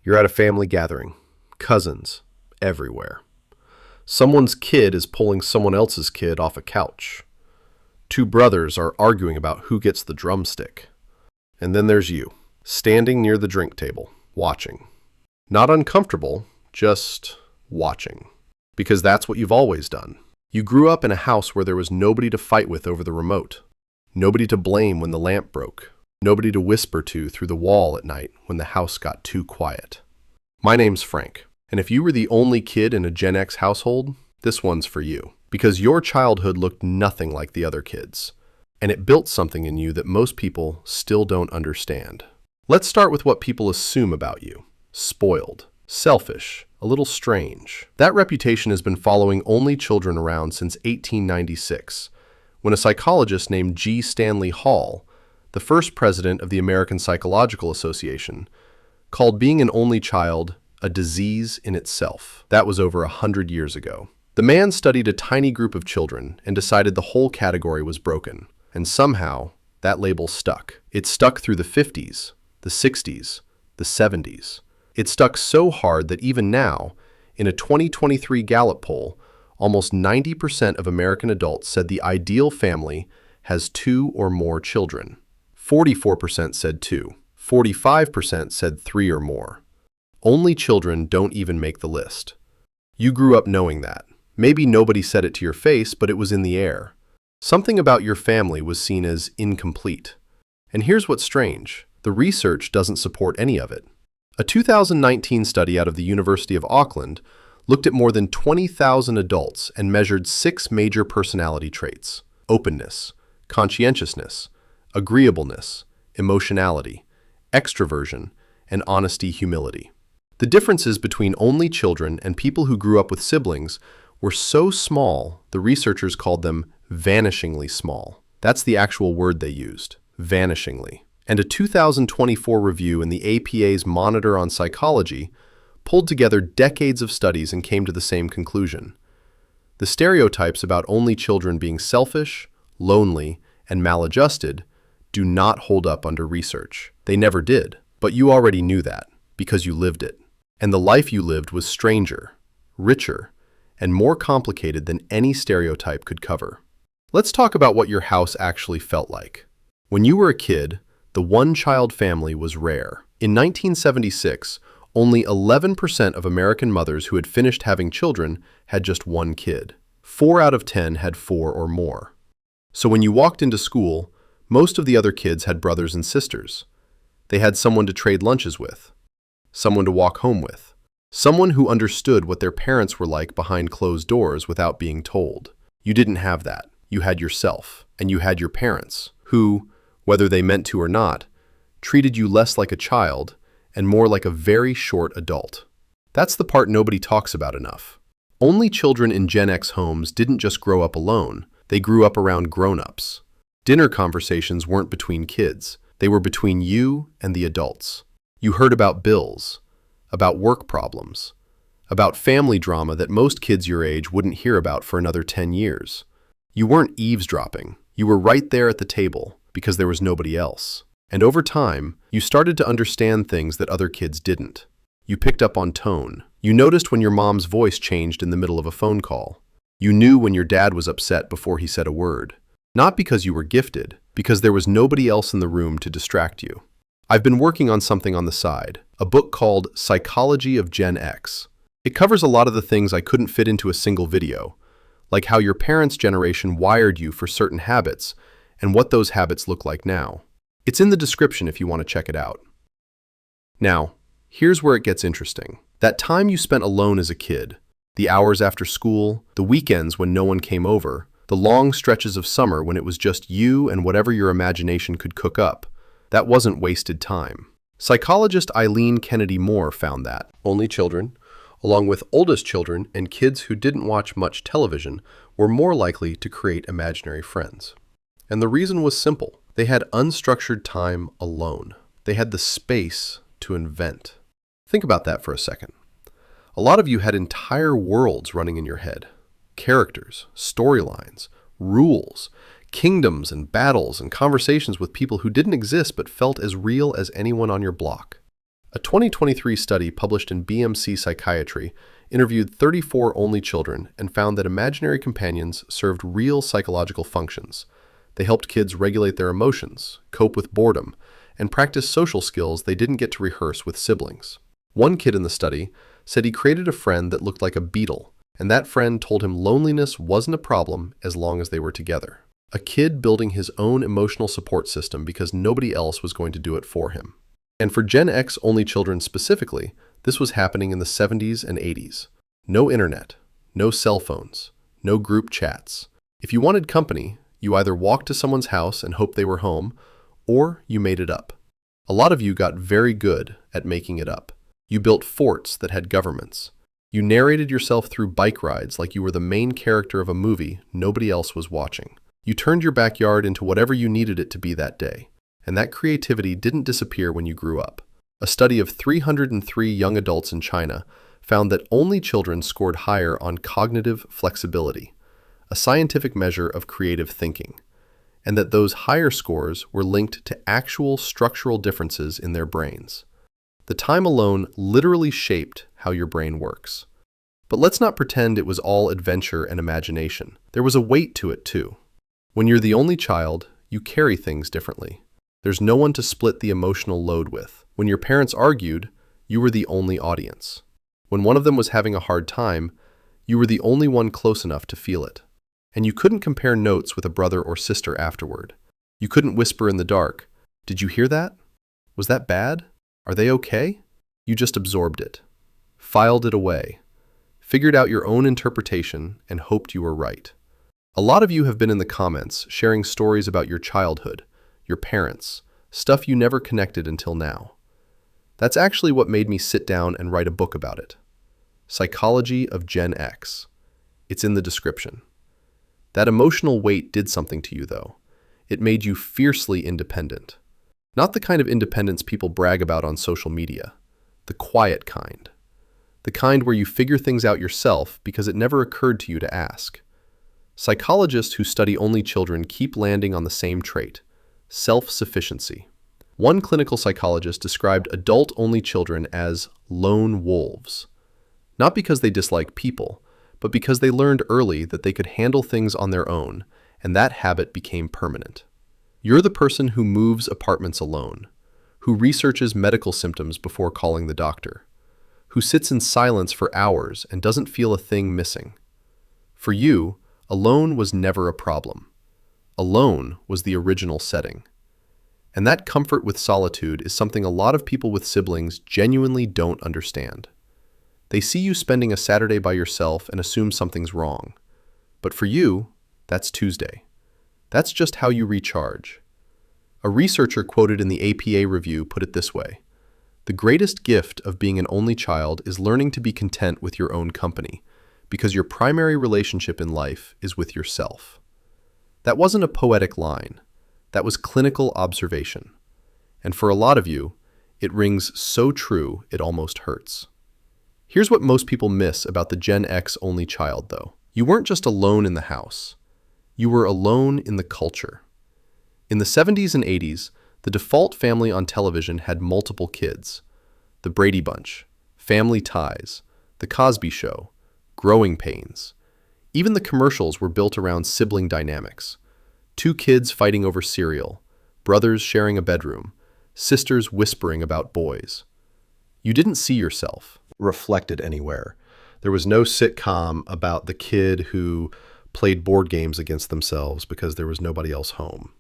You're at a family gathering. Cousins everywhere. Someone's kid is pulling someone else's kid off a couch. Two brothers are arguing about who gets the drumstick. And then there's you, standing near the drink table, watching. Not uncomfortable, just watching. Because that's what you've always done. You grew up in a house where there was nobody to fight with over the remote. Nobody to blame when the lamp broke. Nobody to whisper to through the wall at night when the house got too quiet. My name's Frank, and if you were the only kid in a Gen X household, this one's for you. Because your childhood looked nothing like the other kids, and it built something in you that most people still don't understand. Let's start with what people assume about you. Spoiled, selfish, a little strange. That reputation has been following only children around since 1896, when a psychologist named G. Stanley Hall, the first president of the American Psychological Association, called being an only child a disease in itself. That was over 100 years ago. The man studied a tiny group of children and decided the whole category was broken. And somehow, that label stuck. It stuck through the 50s, the 60s, the 70s. It stuck so hard that even now, in a 2023 Gallup poll, almost 90% of American adults said the ideal family has 2 or more children. 44% said 2. 45% said 3 or more. Only children don't even make the list. You grew up knowing that. Maybe nobody said it to your face, but it was in the air. Something about your family was seen as incomplete. And here's what's strange. The research doesn't support any of it. A 2019 study out of the University of Auckland looked at more than 20,000 adults and measured 6 major personality traits: openness, conscientiousness, agreeableness, emotionality, extroversion, and honesty-humility. The differences between only children and people who grew up with siblings were so small, the researchers called them vanishingly small. That's the actual word they used, vanishingly. And a 2024 review in the APA's Monitor on Psychology pulled together decades of studies and came to the same conclusion. The stereotypes about only children being selfish, lonely, and maladjusted do not hold up under research. They never did, but you already knew that because you lived it. And the life you lived was stranger, richer, and more complicated than any stereotype could cover. Let's talk about what your house actually felt like. When you were a kid, the one-child family was rare. In 1976, only 11% of American mothers who had finished having children had just one kid. 4 out of 10 had 4 or more. So when you walked into school, most of the other kids had brothers and sisters. They had someone to trade lunches with, someone to walk home with, someone who understood what their parents were like behind closed doors without being told. You didn't have that. You had yourself, and you had your parents, who, whether they meant to or not, treated you less like a child and more like a very short adult. That's the part nobody talks about enough. Only children in Gen X homes didn't just grow up alone, they grew up around grown-ups. Dinner conversations weren't between kids, they were between you and the adults. You heard about bills, about work problems, about family drama that most kids your age wouldn't hear about for another 10 years. You weren't eavesdropping, you were right there at the table because there was nobody else. And over time, you started to understand things that other kids didn't. You picked up on tone. You noticed when your mom's voice changed in the middle of a phone call. You knew when your dad was upset before he said a word. Not because you were gifted, because there was nobody else in the room to distract you. I've been working on something on the side, a book called Psychology of Gen X. It covers a lot of the things I couldn't fit into a single video, like how your parents' generation wired you for certain habits and what those habits look like now. It's in the description if you want to check it out. Now, here's where it gets interesting. That time you spent alone as a kid, the hours after school, the weekends when no one came over, the long stretches of summer when it was just you and whatever your imagination could cook up, that wasn't wasted time. Psychologist Eileen Kennedy Moore found that only children, along with oldest children and kids who didn't watch much television, were more likely to create imaginary friends. And the reason was simple. They had unstructured time alone. They had the space to invent. Think about that for a second. A lot of you had entire worlds running in your head. Characters, storylines, rules, kingdoms and battles and conversations with people who didn't exist but felt as real as anyone on your block. A 2023 study published in BMC Psychiatry interviewed 34 only children and found that imaginary companions served real psychological functions. They helped kids regulate their emotions, cope with boredom, and practice social skills they didn't get to rehearse with siblings. One kid in the study said he created a friend that looked like a beetle, and that friend told him loneliness wasn't a problem as long as they were together. A kid building his own emotional support system because nobody else was going to do it for him. And for Gen X only children specifically, this was happening in the 70s and 80s. No internet, no cell phones, no group chats. If you wanted company, you either walked to someone's house and hoped they were home, or you made it up. A lot of you got very good at making it up. You built forts that had governments. You narrated yourself through bike rides like you were the main character of a movie nobody else was watching. You turned your backyard into whatever you needed it to be that day. And that creativity didn't disappear when you grew up. A study of 303 young adults in China found that only children scored higher on cognitive flexibility, a scientific measure of creative thinking, and that those higher scores were linked to actual structural differences in their brains. The time alone literally shaped how your brain works. But let's not pretend it was all adventure and imagination. There was a weight to it too. When you're the only child, you carry things differently. There's no one to split the emotional load with. When your parents argued, you were the only audience. When one of them was having a hard time, you were the only one close enough to feel it. And you couldn't compare notes with a brother or sister afterward. You couldn't whisper in the dark, "Did you hear that? Was that bad? Are they okay?" You just absorbed it, filed it away, figured out your own interpretation, and hoped you were right. A lot of you have been in the comments sharing stories about your childhood, your parents, stuff you never connected until now. That's actually what made me sit down and write a book about it. Psychology of Gen X. It's in the description. That emotional weight did something to you, though. It made you fiercely independent. Not the kind of independence people brag about on social media. The quiet kind. The kind where you figure things out yourself because it never occurred to you to ask. Psychologists who study only children keep landing on the same trait: self-sufficiency. One clinical psychologist described adult-only children as lone wolves. Not because they dislike people, but because they learned early that they could handle things on their own, and that habit became permanent. You're the person who moves apartments alone, who researches medical symptoms before calling the doctor, who sits in silence for hours and doesn't feel a thing missing. For you, alone was never a problem. Alone was the original setting. And that comfort with solitude is something a lot of people with siblings genuinely don't understand. They see you spending a Saturday by yourself and assume something's wrong. But for you, that's Tuesday. That's just how you recharge. A researcher quoted in the APA review put it this way: "The greatest gift of being an only child is learning to be content with your own company, because your primary relationship in life is with yourself." That wasn't a poetic line. That was clinical observation. And for a lot of you, it rings so true it almost hurts. Here's what most people miss about the Gen X only child, though. You weren't just alone in the house. You were alone in the culture. In the 70s and 80s, the default family on television had multiple kids. The Brady Bunch, Family Ties, The Cosby Show, Growing Pains. Even the commercials were built around sibling dynamics. Two kids fighting over cereal, brothers sharing a bedroom, sisters whispering about boys. You didn't see yourself reflected anywhere. There was no sitcom about the kid who played board games against themselves because there was nobody else home.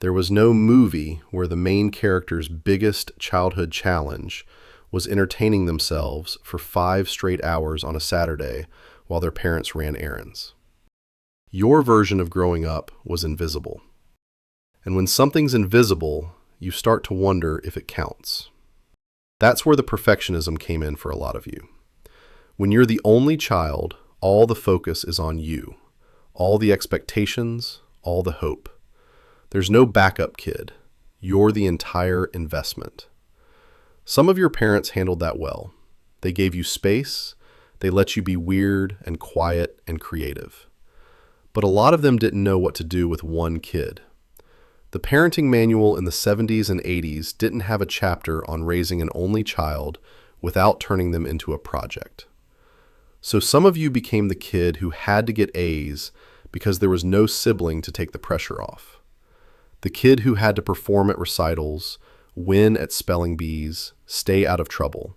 There was no movie where the main character's biggest childhood challenge was entertaining themselves for 5 straight hours on a Saturday while their parents ran errands. Your version of growing up was invisible. And when something's invisible, you start to wonder if it counts. That's where the perfectionism came in for a lot of you. When you're the only child, all the focus is on you. All the expectations, all the hope. There's no backup kid. You're the entire investment. Some of your parents handled that well. They gave you space. They let you be weird and quiet and creative. But a lot of them didn't know what to do with one kid. The parenting manual in the 70s and 80s didn't have a chapter on raising an only child without turning them into a project. So some of you became the kid who had to get A's because there was no sibling to take the pressure off. The kid who had to perform at recitals, win at spelling bees, stay out of trouble.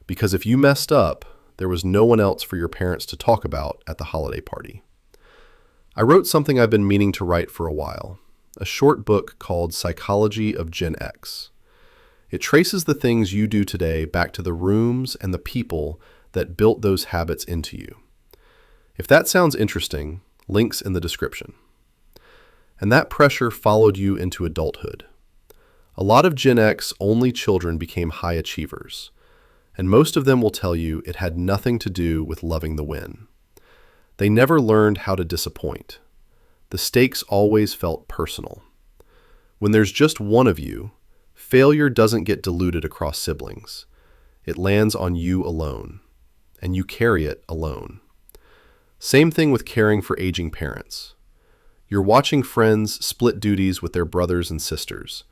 Because if you messed up, there was no one else for your parents to talk about at the holiday party. I wrote something I've been meaning to write for a while, a short book called Psychology of Gen X. It traces the things you do today back to the rooms and the people that built those habits into you. If that sounds interesting, links in the description. And that pressure followed you into adulthood. A lot of Gen X only children became high achievers, and most of them will tell you it had nothing to do with loving the win. They never learned how to disappoint. The stakes always felt personal. When there's just one of you, failure doesn't get diluted across siblings. It lands on you alone, and you carry it alone. Same thing with caring for aging parents. You're watching friends split duties with their brothers and sisters.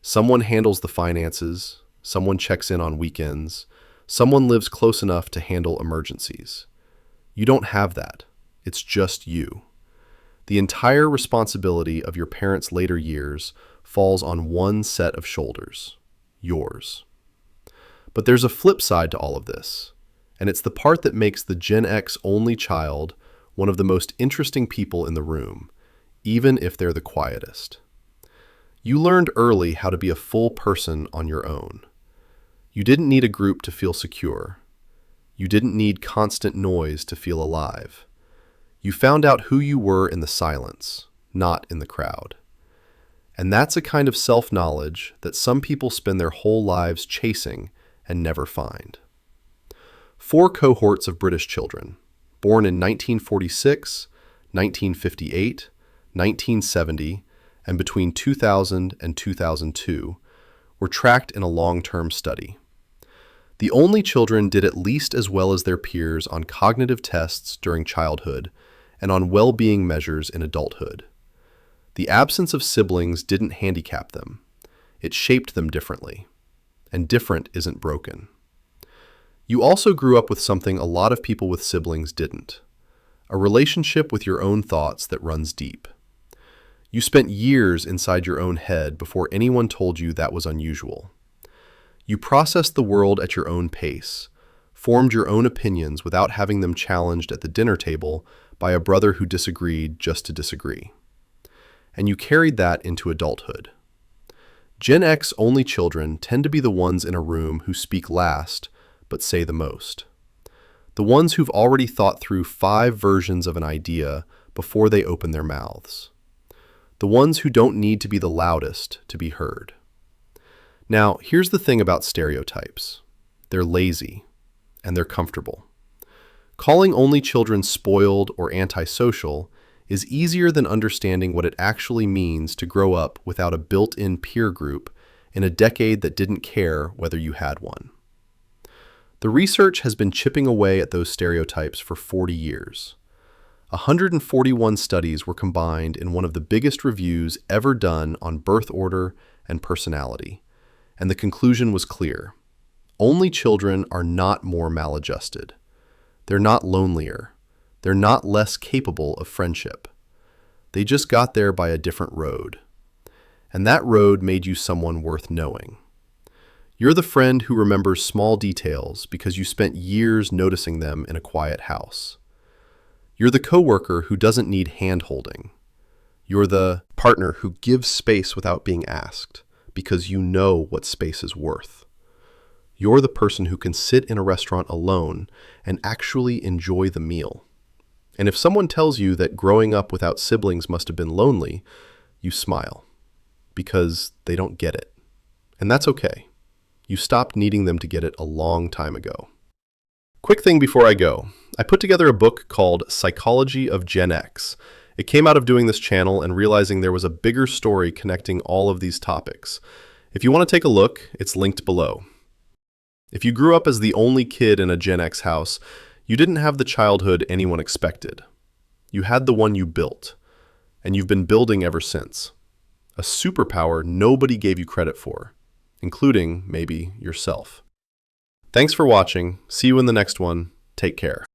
Someone handles the finances, someone checks in on weekends, someone lives close enough to handle emergencies. You don't have that. It's just you. The entire responsibility of your parents' later years falls on one set of shoulders, yours. But there's a flip side to all of this, and it's the part that makes the Gen X only child one of the most interesting people in the room, even if they're the quietest. You learned early how to be a full person on your own. You didn't need a group to feel secure. You didn't need constant noise to feel alive. You found out who you were in the silence, not in the crowd. And that's a kind of self-knowledge that some people spend their whole lives chasing and never find. 4 cohorts of British children, born in 1946, 1958, 1970, and between 2000 and 2002, were tracked in a long-term study. The only children did at least as well as their peers on cognitive tests during childhood and on well-being measures in adulthood. The absence of siblings didn't handicap them. It shaped them differently. And different isn't broken. You also grew up with something a lot of people with siblings didn't: a relationship with your own thoughts that runs deep. You spent years inside your own head before anyone told you that was unusual. You processed the world at your own pace, formed your own opinions without having them challenged at the dinner table by a brother who disagreed just to disagree. And you carried that into adulthood. Gen X only children tend to be the ones in a room who speak last but say the most. The ones who've already thought through 5 versions of an idea before they open their mouths. The ones who don't need to be the loudest to be heard. Now, here's the thing about stereotypes. They're lazy, and they're comfortable. Calling only children spoiled or antisocial is easier than understanding what it actually means to grow up without a built-in peer group in a decade that didn't care whether you had one. The research has been chipping away at those stereotypes for 40 years. 141 studies were combined in one of the biggest reviews ever done on birth order and personality, and the conclusion was clear. Only children are not more maladjusted. They're not lonelier. They're not less capable of friendship. They just got there by a different road. And that road made you someone worth knowing. You're the friend who remembers small details because you spent years noticing them in a quiet house. You're the coworker who doesn't need hand-holding. You're the partner who gives space without being asked because you know what space is worth. You're the person who can sit in a restaurant alone and actually enjoy the meal. And if someone tells you that growing up without siblings must have been lonely, you smile because they don't get it. And that's okay. You stopped needing them to get it a long time ago. Quick thing before I go. I put together a book called Psychology of Gen X. It came out of doing this channel and realizing there was a bigger story connecting all of these topics. If you want to take a look, it's linked below. If you grew up as the only kid in a Gen X house, you didn't have the childhood anyone expected. You had the one you built, and you've been building ever since. a superpower nobody gave you credit for, including maybe yourself. Thanks for watching. See you in the next one. Take care.